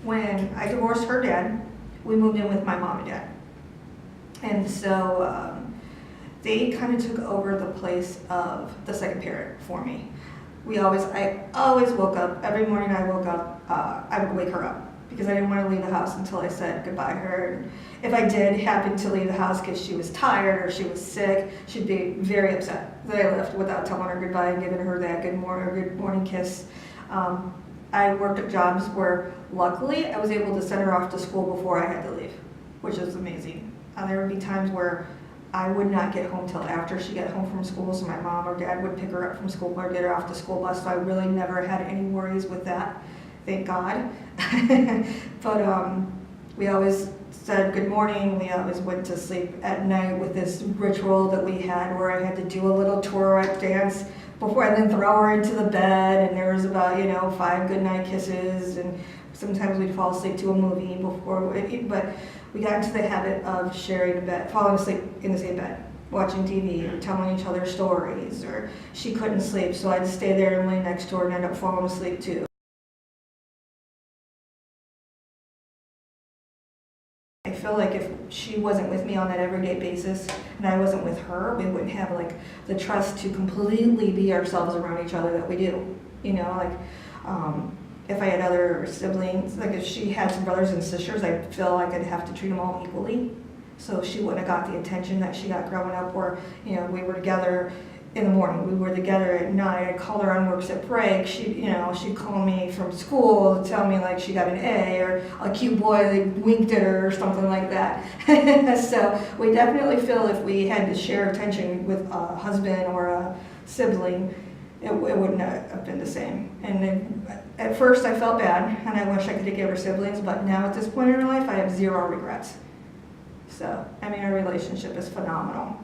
when I divorced her dad, we moved in with my mom and dad. And so they kind of took over the place of the second parent for me. I always woke up, every morning I woke up, I would wake her up because I didn't want to leave the house until I said goodbye to her. And if I did happen to leave the house because she was tired or she was sick, she'd be very upset that I left without telling her goodbye and giving her that good morning kiss. I worked at jobs where luckily I was able to send her off to school before I had to leave, which is amazing. There would be times where I would not get home till after she got home from school, so my mom or dad would pick her up from school or get her off the school bus, so I really never had any worries with that, thank God. But we always said good morning. We always went to sleep at night with this ritual that we had where I had to do a little Tourette dance before I then throw her into the bed, and there was about 5 goodnight kisses, and sometimes we'd fall asleep to a movie but we got into the habit of sharing a bed, falling asleep in the same bed, watching TV or telling each other stories, or she couldn't sleep, so I'd stay there and lay next to her and end up falling asleep too. I feel like if she wasn't with me on that everyday basis and I wasn't with her, we wouldn't have like the trust to completely be ourselves around each other that we do. If I had other siblings, like if she had some brothers and sisters, I feel like I'd have to treat them all equally. So she wouldn't have got the attention that she got growing up where, we were together in the morning, we were together at night, I'd call her on works at break, she'd call me from school to tell me like she got an A or a cute boy that winked at her or something like that. So we definitely feel if we had to share attention with a husband or a sibling, it wouldn't have been the same. And then, at first I felt bad and I wish I could have given her siblings, but now at this point in her life I have zero regrets. So, our relationship is phenomenal.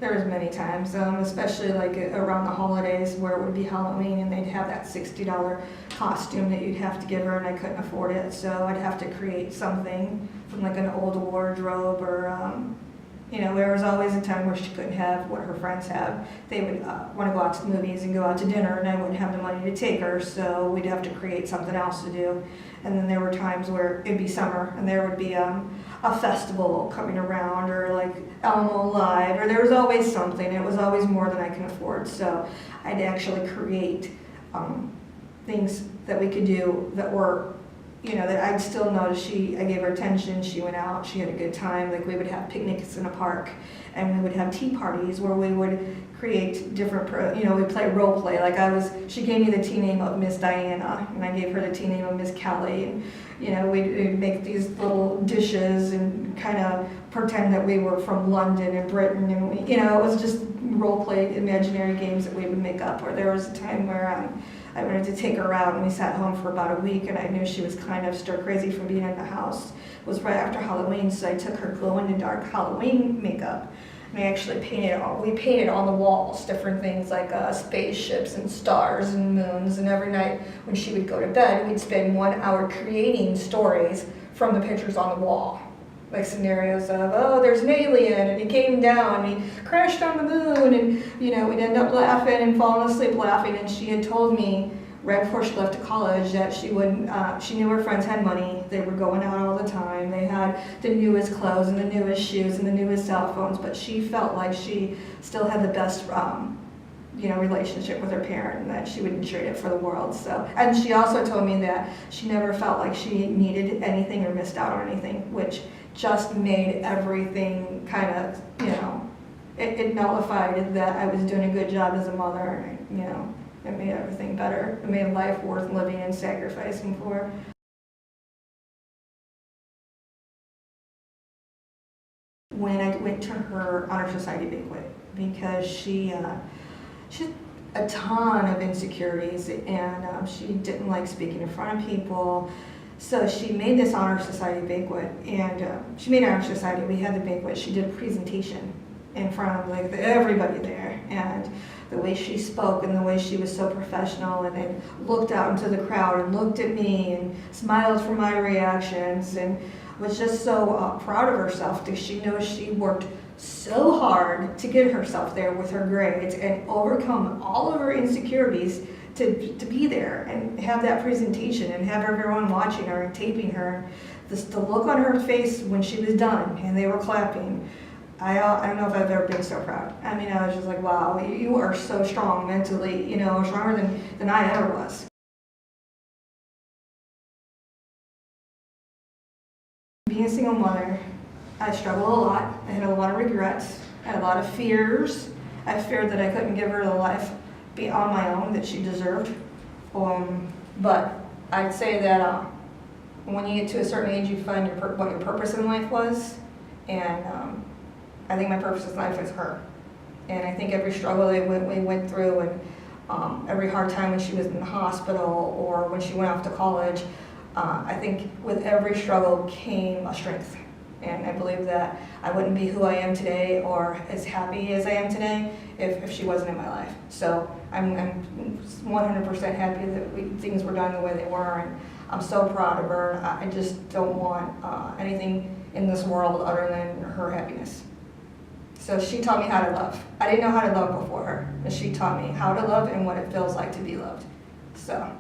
There was many times, especially like around the holidays where it would be Halloween and they'd have that $60 costume that you'd have to give her and I couldn't afford it, so I'd have to create something from like an old wardrobe or there was always a time where she couldn't have what her friends have. They would want to go out to the movies and go out to dinner and I wouldn't have the money to take her, so we'd have to create something else to do. And then there were times where it'd be summer and there would be a festival coming around or like Elmo Live, or there was always something. It was always more than I can afford, so I'd actually create things that we could do that were that I'd still notice I gave her attention, she went out, she had a good time. Like we would have picnics in a park and we would have tea parties where we would create different, we'd play role play. Like she gave me the tea name of Miss Diana and I gave her the tea name of Miss Kelly. And, we'd make these little dishes and kind of pretend that we were from London and Britain. And, it was just role play, imaginary games that we would make up. Or there was a time where I wanted to take her out and we sat home for about a week and I knew she was kind of stir crazy from being in the house. It was right after Halloween, so I took her glow-in-the-dark Halloween makeup and I actually we painted on the walls different things like spaceships and stars and moons, and every night when she would go to bed, we'd spend 1 hour creating stories from the pictures on the wall. Like scenarios of, there's an alien and he came down and he crashed on the moon, and we'd end up laughing and falling asleep laughing. And she had told me right before she left to college that she knew her friends had money, they were going out all the time, they had the newest clothes and the newest shoes and the newest cell phones, but she felt like she still had the best relationship with her parent and that she wouldn't trade it for the world. So, and she also told me that she never felt like she needed anything or missed out on anything, which just made everything kind of, it nullified that I was doing a good job as a mother, and it made everything better. It made life worth living and sacrificing for. When I went to her honor society banquet, because she had a ton of insecurities and she didn't like speaking in front of people. So she made this honor society banquet, and she made honor society. We had the banquet. She did a presentation in front of everybody there, and the way she spoke and the way she was so professional, and then looked out into the crowd and looked at me and smiled for my reactions and was just so proud of herself because she knows she worked so hard to get herself there with her grades and overcome all of her insecurities to be there and have that presentation and have everyone watching her and taping her. The look on her face when she was done and they were clapping, I don't know if I've ever been so proud. I mean, I was just like, wow, you are so strong mentally, stronger than I ever was. Being a single mother, I struggled a lot. I had a lot of regrets. I had a lot of fears. I feared that I couldn't give her the life on my own that she deserved. But I'd say that when you get to a certain age, you find what your purpose in life was. And I think my purpose in life is her. And I think every struggle that we went through and every hard time when she was in the hospital or when she went off to college, I think with every struggle came a strength. And I believe that I wouldn't be who I am today or as happy as I am today if she wasn't in my life. So I'm 100% happy that things were done the way they were, and I'm so proud of her. I just don't want anything in this world other than her happiness. So she taught me how to love. I didn't know how to love before her, and she taught me how to love and what it feels like to be loved. So